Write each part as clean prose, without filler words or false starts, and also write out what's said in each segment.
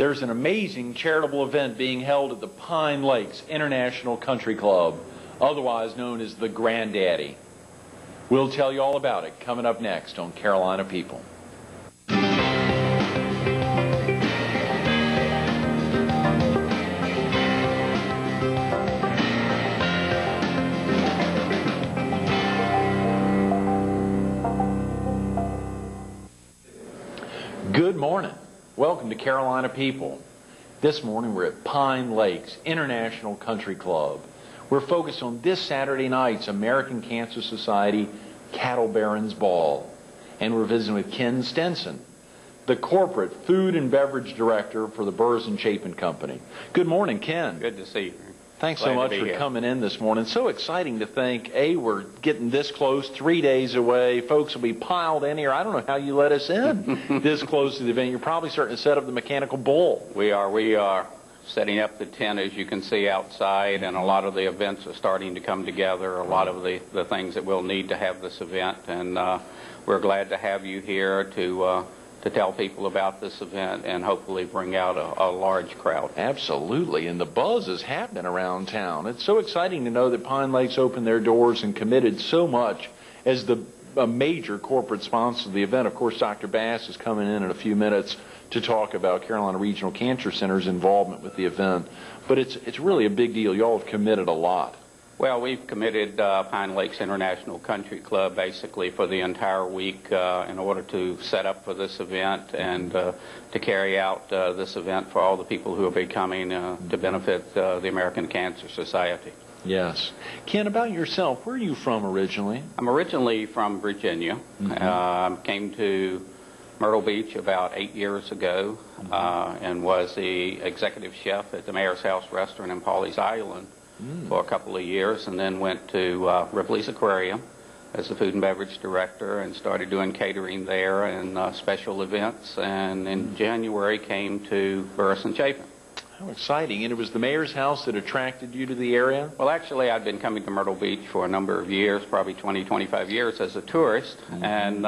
There's an amazing charitable event being held at the Pine Lakes International Country Club, otherwise known as the Granddaddy. We'll tell you all about it coming up next on Carolina People. Good morning. Welcome to Carolina People. This morning we're at Pine Lakes International Country Club. We're focused on this Saturday night's American Cancer Society Cattle Barons Ball. And we're visiting with Ken Stinson, the corporate food and beverage director for the Burris & Chapin Company. Good morning, Ken. Good to see you. Thanks so much for coming in this morning. So exciting to think, we're getting this close, 3 days away. Folks will be piled in here. I don't know how you let us in this close to the event. You're probably starting to set up the mechanical bull. We are setting up the tent, as you can see outside, and a lot of the events are starting to come together, a lot of the things that we'll need to have this event. And we're glad to have you here to tell people about this event and hopefully bring out a large crowd. Absolutely, and the buzz is happening around town. It's so exciting to know that Pine Lakes opened their doors and committed so much as a major corporate sponsor of the event. Of course, Dr. Bass is coming in a few minutes to talk about Carolina Regional Cancer Center's involvement with the event. But it's really a big deal. You all have committed a lot. Well, we've committed Pine Lakes International Country Club basically for the entire week in order to set up for this event and to carry out this event for all the people who will be coming to benefit the American Cancer Society. Yes. Ken, about yourself, where are you from originally? I'm originally from Virginia. Came to Myrtle Beach about 8 years ago and was the executive chef at the Mayor's House Restaurant in Pawleys Island for a couple of years, and then went to Ripley's Aquarium as the food and beverage director and started doing catering there and special events, and in January came to Burris & Chapin. How exciting. And it was the Mayor's House that attracted you to the area? Well, actually, I'd been coming to Myrtle Beach for a number of years, probably 20, 25 years as a tourist, and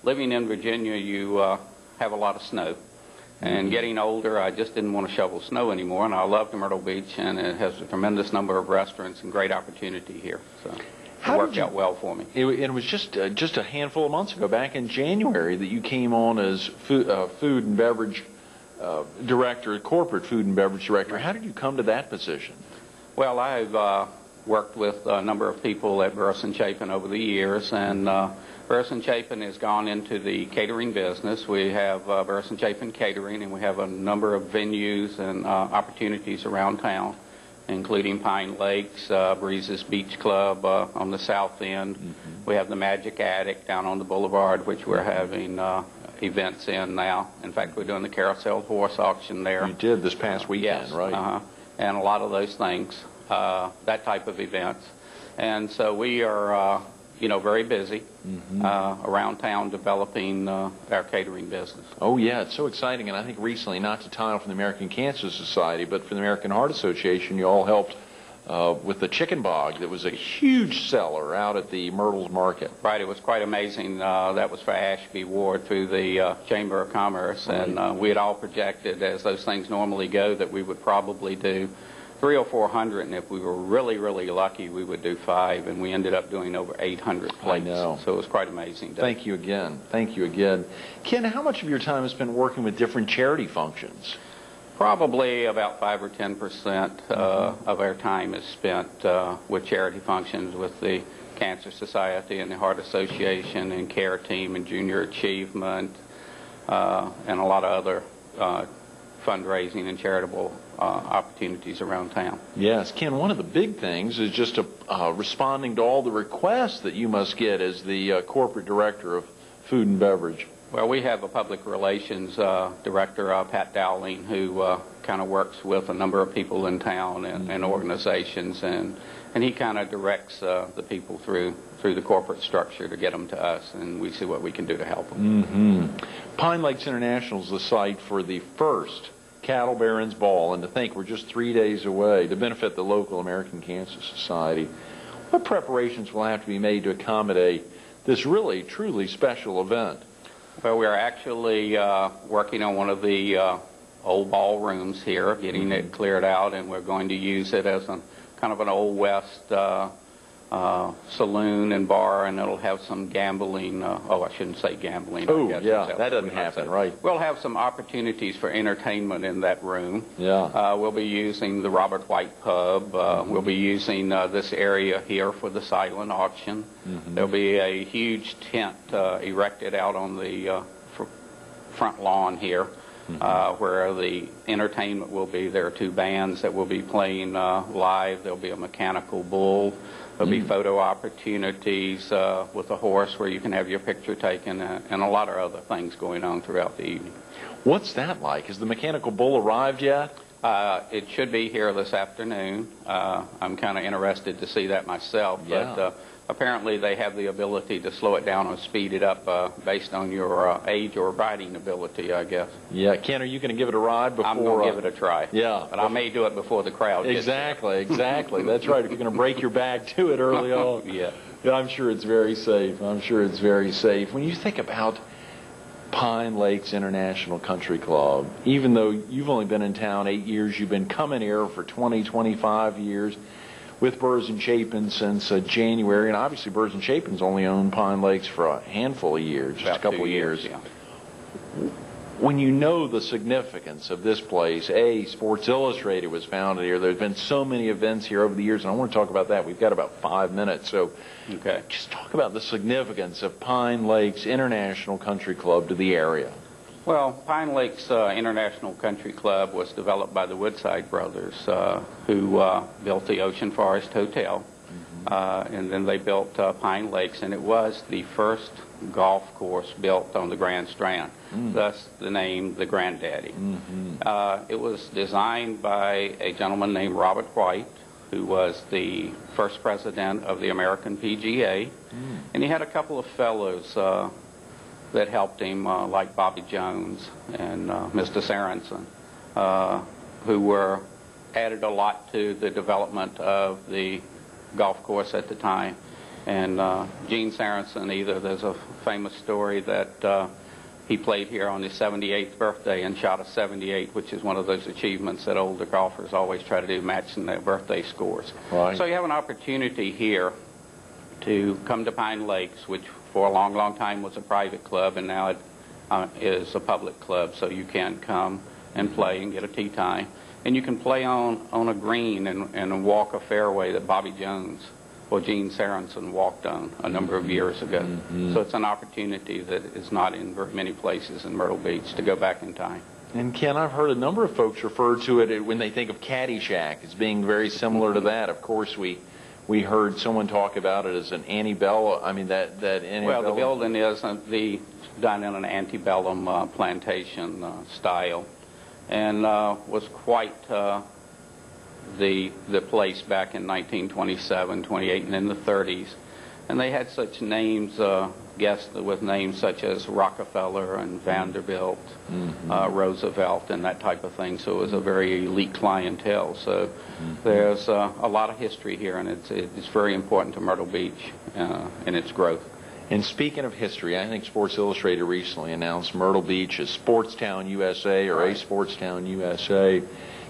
living in Virginia, you have a lot of snow. And getting older, I just didn't want to shovel snow anymore, and I loved Myrtle Beach, and it has a tremendous number of restaurants and great opportunity here. So it worked out well for me. It was just a handful of months ago, back in January, that you came on as food and beverage director, corporate food and beverage director. How did you come to that position? Well, I've worked with a number of people at Burris & Chapin over the years, and Burris & Chapin has gone into the catering business. We have Burris & Chapin Catering, and we have a number of venues and opportunities around town, including Pine Lakes, Breezes Beach Club on the south end. We have the Magic Attic down on the boulevard, which we're having events in now. In fact, we're doing the Carousel Horse Auction there. You did this past weekend, yes, right? And a lot of those things, that type of events. And so we are very busy around town developing our catering business. Oh, yeah, it's so exciting. And I think recently, not to tie off from the American Cancer Society, but for the American Heart Association, you all helped with the chicken bog that was a huge seller out at the Myrtles Market. Right, it was quite amazing. That was for Ashby Ward through the Chamber of Commerce. Right. And we had all projected, as those things normally go, that we would probably do 300 or 400, and if we were really, really lucky, we would do 5, and we ended up doing over 800 plates. I know. So it was quite amazing. Thank you again. Thank you again. Ken, how much of your time has been working with different charity functions? Probably about 5 or 10% of our time is spent with charity functions with the Cancer Society and the Heart Association and Care Team and Junior Achievement and a lot of other fundraising and charitable opportunities around town. Yes. Ken, one of the big things is just responding to all the requests that you must get as the corporate director of food and beverage. Well, we have a public relations director, Pat Dowling, who kind of works with a number of people in town and organizations, and he kind of directs the people through the corporate structure to get them to us, and we see what we can do to help them. Pine Lakes International is the site for the first Cattle Barons Ball, and to think we're just 3 days away to benefit the local American Cancer Society. What preparations will have to be made to accommodate this really, truly special event? Well, we're actually working on one of the old ballrooms here, getting it cleared out, and we're going to use it as a kind of an Old West saloon and bar, and it'll have some gambling. I shouldn't say gambling. Oh, I guess yeah, that doesn't happen, right? We'll have some opportunities for entertainment in that room. Yeah. We'll be using the Robert White Pub. We'll be using this area here for the silent auction. There'll be a huge tent erected out on the front lawn here. Where the entertainment will be. There are two bands that will be playing live. There'll be a mechanical bull. There'll be photo opportunities with a horse where you can have your picture taken, and a lot of other things going on throughout the evening. What's that like? Has the mechanical bull arrived yet? It should be here this afternoon. I'm kind of interested to see that myself, but apparently they have the ability to slow it down or speed it up based on your age or riding ability, I guess. Yeah. Ken, are you going to give it a ride before? I'm going to give it a try. Yeah. But I may do it before the crowd gets Exactly. That's right. If you're going to break your back, do it early on. Yeah. I'm sure it's very safe. When you think about Pine Lakes International Country Club, even though you've only been in town 8 years, you've been coming here for 25 years. With Burrs and Chapin since January, and obviously Burrs and Chapin's only owned Pine Lakes for a handful of years, just a couple of years. Yeah. When you know the significance of this place, Sports Illustrated was founded here. There's been so many events here over the years, and I want to talk about that. We've got about 5 minutes, so just talk about the significance of Pine Lakes International Country Club to the area. Well, Pine Lakes International Country Club was developed by the Woodside brothers, who built the Ocean Forest Hotel, and then they built Pine Lakes, and it was the first golf course built on the Grand Strand, thus the name the Granddaddy. It was designed by a gentleman named Robert White, who was the first president of the American PGA, and he had a couple of fellows that helped him, like Bobby Jones and Mr. Sarenson, who were added a lot to the development of the golf course at the time. And Gene Sarenson, there's a famous story that he played here on his 78th birthday and shot a 78, which is one of those achievements that older golfers always try to do, matching their birthday scores. Right. So you have an opportunity here to come to Pine Lakes, which for a long, long time was a private club, and now it is a public club, so you can come and play and get a tee time. And you can play on a green and walk a fairway that Bobby Jones or Gene Sarenson walked on a number of years ago. So it's an opportunity that is not in very many places in Myrtle Beach to go back in time. And Ken, I've heard a number of folks refer to it when they think of Caddyshack as being very similar to that. Of course, we heard someone talk about it as an antebellum. I mean, that antebellum. Well, the building is done in an antebellum plantation style, and was quite the place back in 1927, 28, and in the 30s. And they had such names, guests with names such as Rockefeller and Vanderbilt, Roosevelt, and that type of thing. So it was a very elite clientele. So there's a lot of history here, and it's very important to Myrtle Beach in its growth. And speaking of history, I think Sports Illustrated recently announced Myrtle Beach as Sportstown USA, or a Sportstown USA.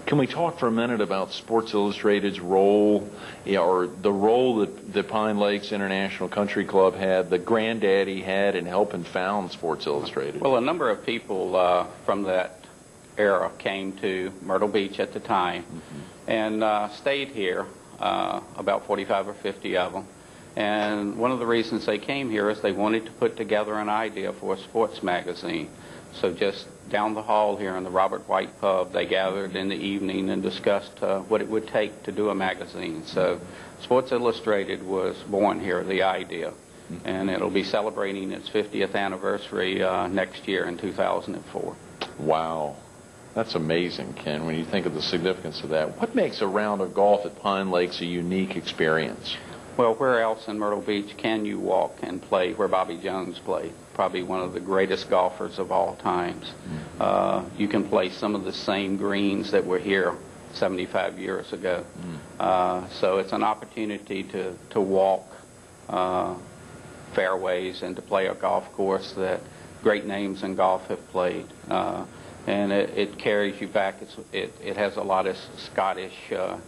Can we talk for a minute about Sports Illustrated's role, or the role that the Pine Lakes International Country Club had, the Granddaddy had in helping found Sports Illustrated? Well, a number of people from that era came to Myrtle Beach at the time and stayed here, about 45 or 50 of them. And one of the reasons they came here is they wanted to put together an idea for a sports magazine. So just down the hall here in the Robert White Pub, they gathered in the evening and discussed what it would take to do a magazine. So Sports Illustrated was born here, the idea. And it'll be celebrating its 50th anniversary next year in 2004. Wow. That's amazing, Ken, when you think of the significance of that. What makes a round of golf at Pine Lakes a unique experience? Well, where else in Myrtle Beach can you walk and play where Bobby Jones played? Probably one of the greatest golfers of all times. You can play some of the same greens that were here 75 years ago. So it's an opportunity to walk fairways and to play a golf course that great names in golf have played. and it carries you back. It has a lot of Scottish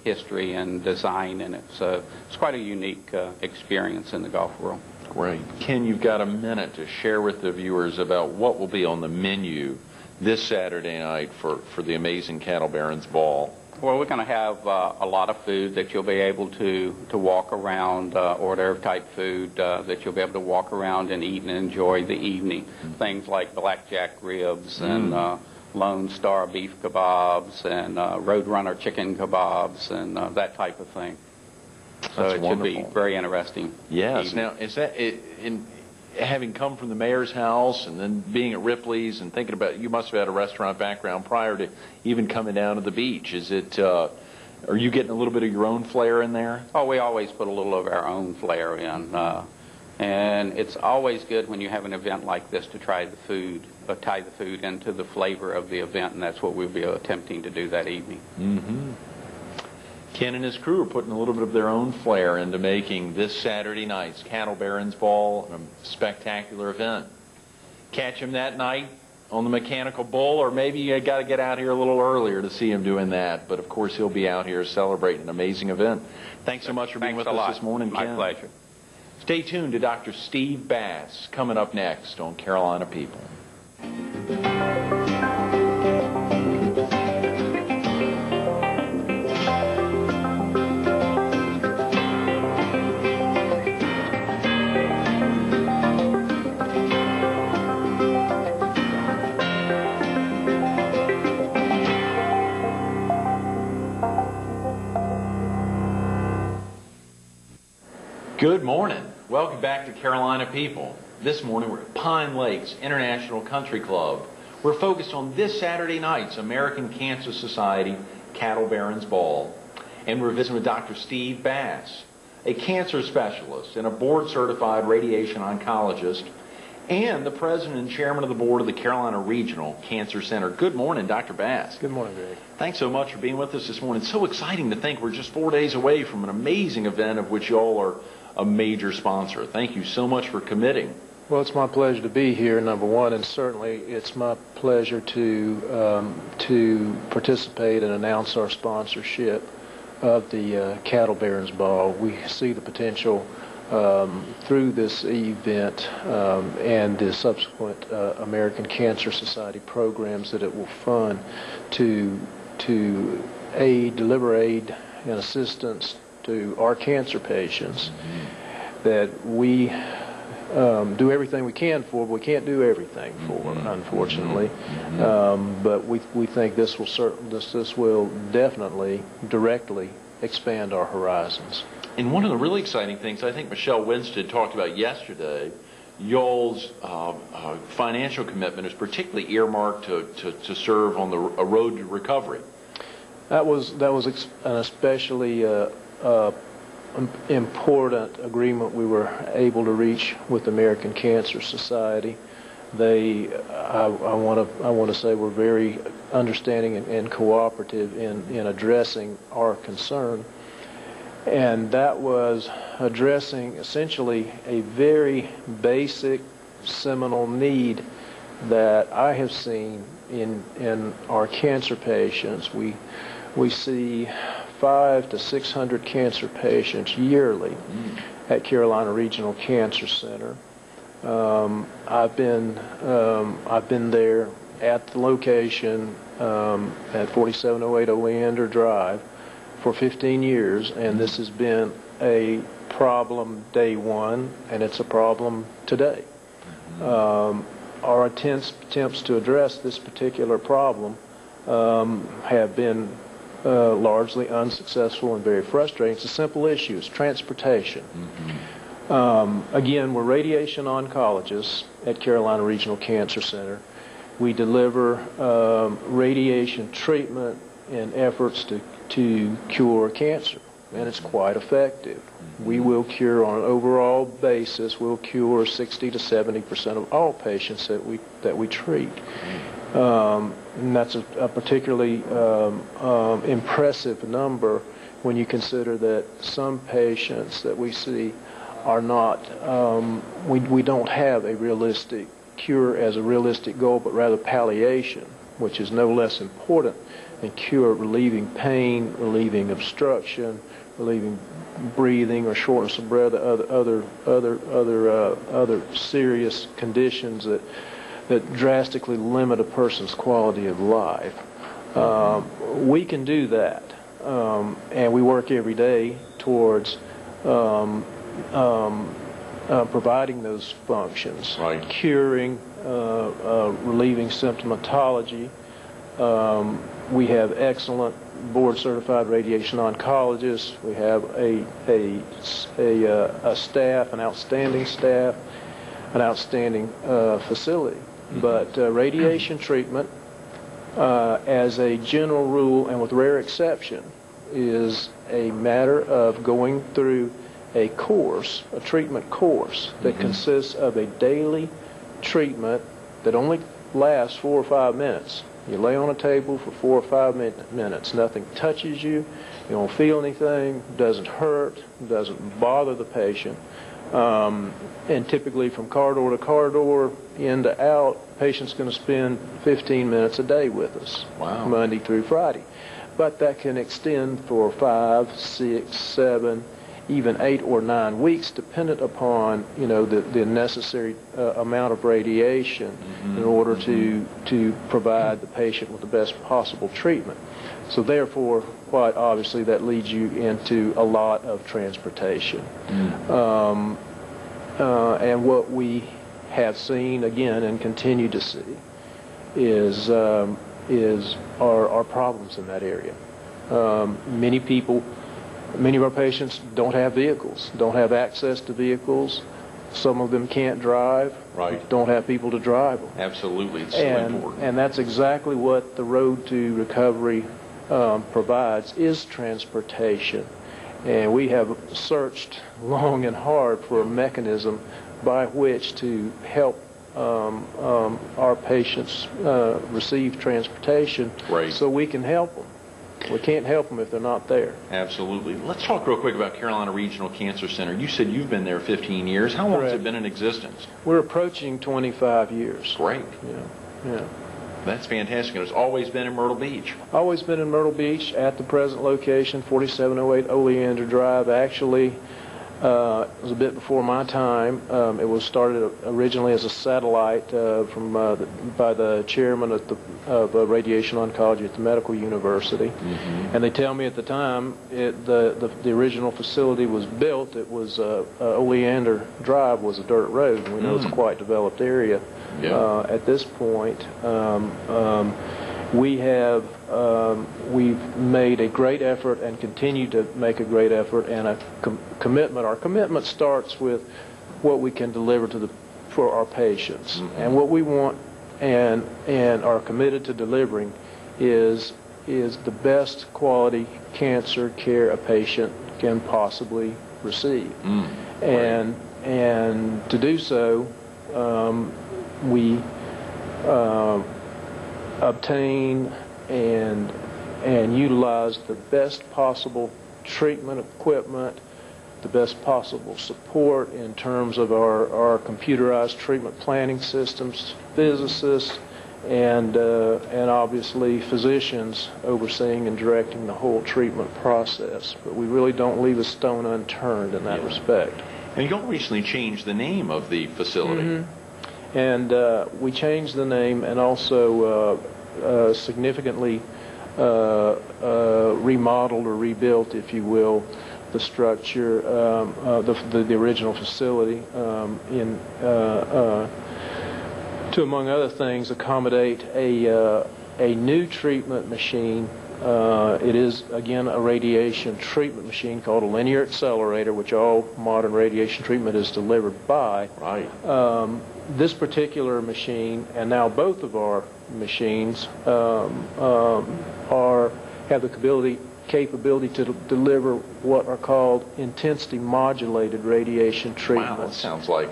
history and design, and it's quite a unique experience in the golf world. Great. Ken, you've got a minute to share with the viewers about what will be on the menu this Saturday night for the amazing Cattle Barons Ball. Well, we're going to have a lot of food that you'll be able to walk around, hors d'oeuvre type food that you'll be able to walk around and eat and enjoy the evening. Things like blackjack ribs and Lone Star beef kebabs and Roadrunner chicken kebabs and that type of thing. So That's it wonderful. should be very interesting. Yes. evening. Now, is that having come from the mayor's house and then being at Ripley's and thinking about, you must have had a restaurant background prior to even coming down to the beach. Is it? Are you getting a little bit of your own flair in there? Oh, we always put a little of our own flair in. And it's always good when you have an event like this to try the food, tie the food into the flavor of the event, and that's what we'll be attempting to do that evening. Mm-hmm. Ken and his crew are putting a little bit of their own flair into making this Saturday night's Cattle Barons Ball a spectacular event. Catch him that night on the Mechanical Bull, or maybe you got to get out here a little earlier to see him doing that. But, of course, he'll be out here celebrating an amazing event. Thanks so much for being with us this morning, Ken. My pleasure. Stay tuned to Dr. Steve Bass coming up next on Carolina People. Good morning. Welcome back to Carolina People. This morning we're at Pine Lakes International Country Club. We're focused on this Saturday night's American Cancer Society Cattle Barons Ball. And we're visiting with Dr. Steve Bass, a cancer specialist and a board-certified radiation oncologist, and the president and chairman of the board of the Carolina Regional Cancer Center. Good morning, Dr. Bass. Good morning, Greg. Thanks so much for being with us this morning. It's so exciting to think we're just 4 days away from an amazing event of which y'all are a major sponsor. Thank you so much for committing. Well, it's my pleasure to be here, number one, and certainly it's my pleasure to participate and announce our sponsorship of the Cattle Barons Ball. We see the potential through this event and the subsequent American Cancer Society programs that it will fund to deliver aid and assistance to our cancer patients that we do everything we can for, but we can't do everything for, unfortunately. But we think this will definitely directly expand our horizons. And one of the really exciting things I think Michelle Winstead talked about yesterday, y'all's financial commitment is particularly earmarked to serve on a road to recovery. That was an especially important agreement we were able to reach with the American Cancer Society. I want to say, were very understanding and cooperative in addressing our concern, and that was addressing essentially a very basic seminal need that I have seen in our cancer patients. We see 500 to 600 cancer patients yearly at Carolina Regional Cancer Center. I've been there at the location at 4708 Oleander Drive for 15 years, and this has been a problem day one, and it's a problem today. Our attempts to address this particular problem have been largely unsuccessful and very frustrating. It's a simple issue. It's transportation. Again, we're radiation oncologists at Carolina Regional Cancer Center. We deliver radiation treatment in efforts to cure cancer, and it's quite effective. We will cure, on an overall basis, we'll cure 60 to 70% of all patients that we treat. And that's a particularly impressive number when you consider that some patients that we see are not, we don't have a realistic cure as a realistic goal, but rather palliation. which is no less important than cure, relieving pain, relieving obstruction, relieving breathing or shortness of breath, other serious conditions that drastically limit a person's quality of life. We can do that, and we work every day towards providing those functions, right. Curing, relieving symptomatology. We have excellent board-certified radiation oncologists. We have a staff, an outstanding staff, an outstanding facility. But radiation treatment, as a general rule and with rare exception, is a matter of going through a course, a treatment course that consists of a daily treatment that only lasts 4 or 5 minutes. You lay on a table for 4 or 5 minutes. Nothing touches you. You don't feel anything. Doesn't hurt. Doesn't bother the patient. And typically from corridor to corridor, in to out, the patient's going to spend 15 minutes a day with us, wow. Monday through Friday. But that can extend for 5, 6, 7, even 8 or 9 weeks, dependent upon the necessary amount of radiation in order to provide the patient with the best possible treatment. So therefore, quite obviously, that leads you into a lot of transportation. And what we have seen again and continue to see is our problems in that area. Many of our patients don't have vehicles, don't have access to vehicles. Some of them can't drive, right. Don't have people to drive them. Absolutely, it's so important. And that's exactly what the Road to Recovery provides, is transportation. And we have searched long and hard for a mechanism by which to help our patients receive transportation, right. So we can help them. We can't help them if they're not there. Absolutely. Let's talk real quick about Carolina Regional Cancer Center. You said you've been there 15 years. How long has it been in existence? We're approaching 25 years. Great. Yeah. That's fantastic. And it's always been in Myrtle Beach. Always been in Myrtle Beach at the present location, 4708 Oleander Drive. Actually, it was a bit before my time. It was started originally as a satellite by the chairman of radiation oncology at the medical university. And they tell me at the time the original facility was built. It was Oleander Drive was a dirt road. We know it's a quite developed area. Yeah. At this point, we've made a great effort and continue to make a great effort and a commitment. Our commitment starts with what we can deliver for our patients, and what we want and are committed to delivering is the best quality cancer care a patient can possibly receive. And to do so, we obtain and utilize the best possible treatment equipment, the best possible support in terms of our computerized treatment planning systems, physicists, and obviously physicians overseeing and directing the whole treatment process. But we really don't leave a stone unturned in that respect. And you all recently changed the name of the facility. And we changed the name and also significantly remodeled or rebuilt, if you will, the structure, the original facility to, among other things, accommodate a new treatment machine. It is, again, a radiation treatment machine called a linear accelerator, which all modern radiation treatment is delivered by. Right. This particular machine, and now both of our machines, have the capability to deliver what are called intensity modulated radiation treatments. Wow, that sounds like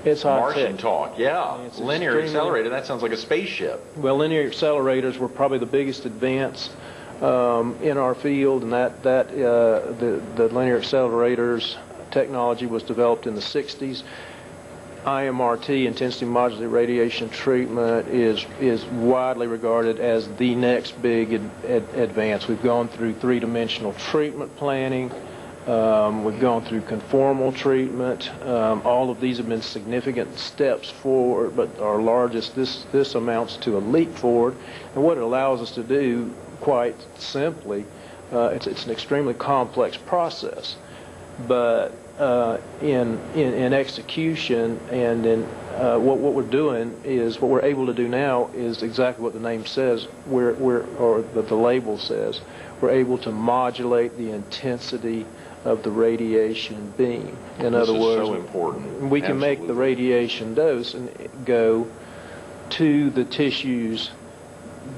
it's Martian talk. Yeah, it's linear accelerator, that sounds like a spaceship. Well, linear accelerators were probably the biggest advance in our field, and the linear accelerators technology was developed in the 60s. IMRT, intensity modulated radiation treatment, is widely regarded as the next big advance. We've gone through three-dimensional treatment planning. We've gone through conformal treatment. All of these have been significant steps forward, but our largest, this amounts to a leap forward. And what it allows us to do, quite simply, it's an extremely complex process, but in execution and in what we're doing is, what we're able to do now is exactly what the name says, or the label says. We're able to modulate the intensity of the radiation beam. In other words, so important. We can make the radiation dose and go to the tissues,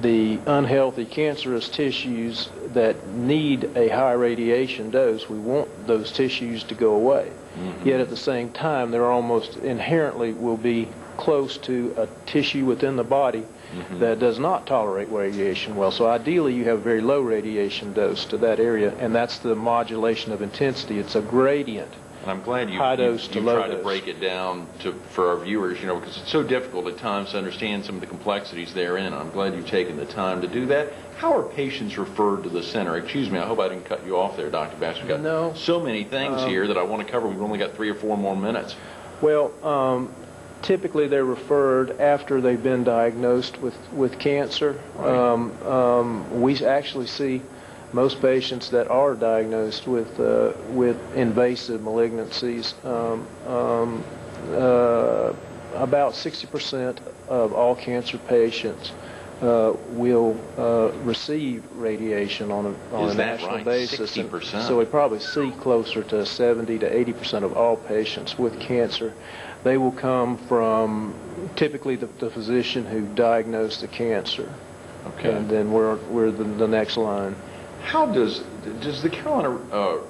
the unhealthy cancerous tissues that need a high radiation dose. We want those tissues to go away. Yet at the same time, they're almost inherently will be close to a tissue within the body that does not tolerate radiation well. So ideally, you have a very low radiation dose to that area, and that's the modulation of intensity. It's a gradient. And I'm glad you high dose to low tried dose. to break it down for our viewers, because it's so difficult at times to understand some of the complexities therein. I'm glad you've taken the time to do that. How are patients referred to the center? Excuse me, I hope I didn't cut you off there, Dr. Bass. We've got so many things here that I want to cover. We've only got 3 or 4 more minutes. Well, typically they're referred after they've been diagnosed with cancer. Right. We actually see most patients that are diagnosed with invasive malignancies. About 60% of all cancer patients will receive radiation on a national basis. 60%? So we probably see closer to 70 to 80% of all patients with cancer. They will come from typically the physician who diagnosed the cancer. Okay. And then we're the next line. How does the Carolina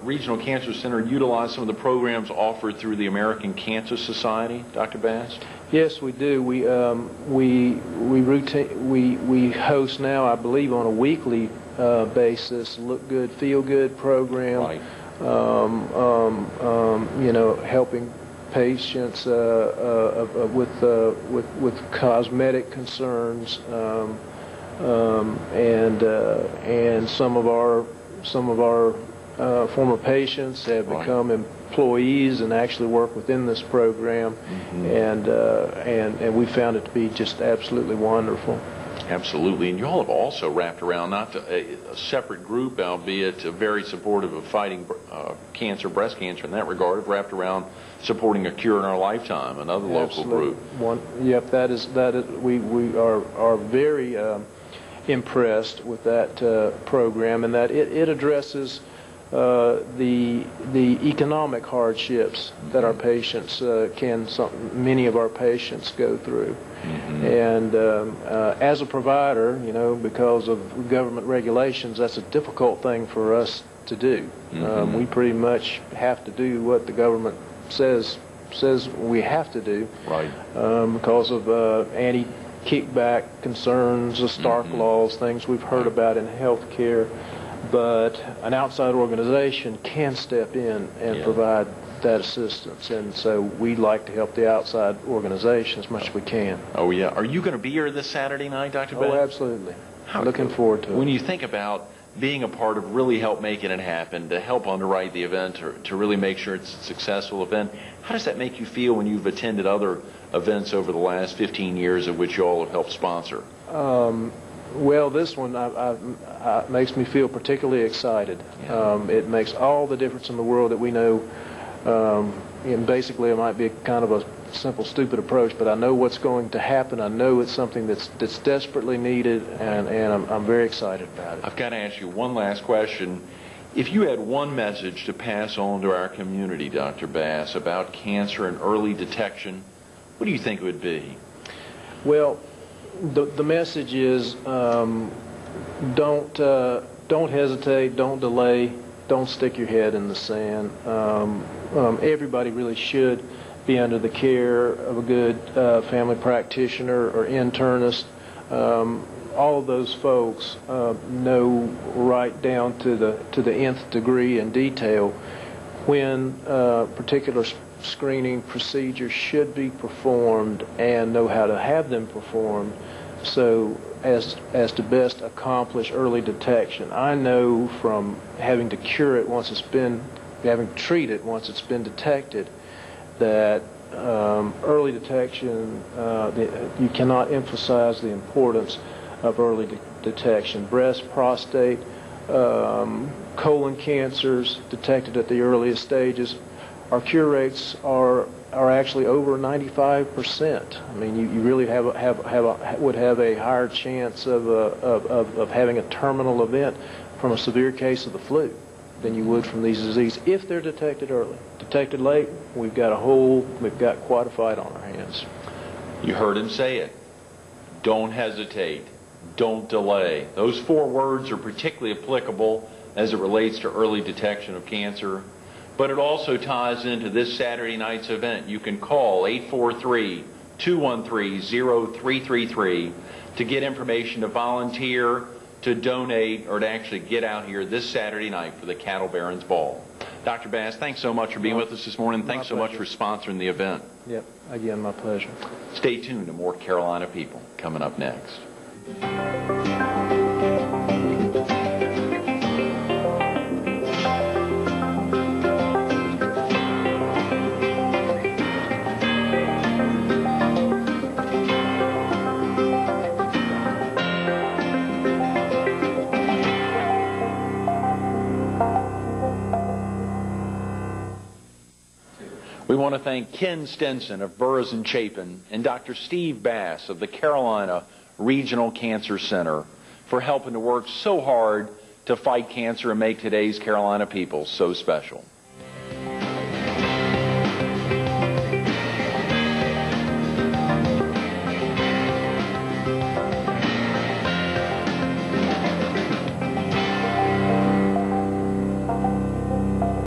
Regional Cancer Center utilize some of the programs offered through the American Cancer Society, Dr. Bass? Yes, we do. We host now, I believe, on a weekly basis, Look Good, Feel Good program. Right. Helping patients with cosmetic concerns. And some of our former patients have become employees and actually work within this program, and we found it to be just absolutely wonderful. Absolutely, and you all have also wrapped around a separate group, albeit very supportive of fighting cancer, breast cancer in that regard, have wrapped around supporting A Cure in Our Lifetime, another local group. That is we are very impressed with that program, and that it addresses the economic hardships that our patients many of our patients go through. And as a provider, because of government regulations, that's a difficult thing for us to do. We pretty much have to do what the government says we have to do, right? Because of anti-kickback concerns, the Stark laws, things we've heard about in health care. But an outside organization can step in and provide that assistance, and so we'd like to help the outside organization as much as we can. Oh yeah. Are you going to be here this Saturday night, Dr. Bass? Oh, absolutely. Looking forward to it. When you think about being a part of really help making it happen, to help underwrite the event, or to really make sure it's a successful event, how does that make you feel when you've attended other events over the last 15 years of which you all have helped sponsor? Well, this one makes me feel particularly excited. It makes all the difference in the world that we know. And basically, it might be kind of a simple, stupid approach, but I know what's going to happen. I know it's something that's desperately needed, and I'm very excited about it. I've got to ask you one last question. If you had one message to pass on to our community, Dr. Bass, about cancer and early detection, what do you think it would be? Well, the message is don't hesitate, don't delay, don't stick your head in the sand. Everybody really should be under the care of a good family practitioner or internist. All of those folks know right down to the nth degree and detail when particular screening procedures should be performed and know how to have them performed so as to best accomplish early detection. I know from having to cure it once it's been, having to treat it once it's been detected, that early detection, you cannot emphasize the importance of early detection. Breast, prostate, colon cancers detected at the earliest stages, our cure rates are actually over 95%. I mean, you really would have a higher chance of having a terminal event from a severe case of the flu than you would from these diseases if they're detected early. Detected late, we've got quite a fight on our hands. You heard him say it. Don't hesitate. Don't delay. Those 4 words are particularly applicable as it relates to early detection of cancer, but it also ties into this Saturday night's event. You can call 843-213-0333 to get information, to volunteer, to donate, or to actually get out here this Saturday night for the Cattle Barons Ball. Dr. Bass, thanks so much for being with us this morning. Thanks so much for sponsoring the event. Yep, again, my pleasure. Stay tuned to more Carolina People coming up next. We want to thank Ken Stinson of Burroughs and Chapin and Dr. Steve Bass of the Carolina Regional Cancer Center for helping to work so hard to fight cancer and make today's Carolina people so special.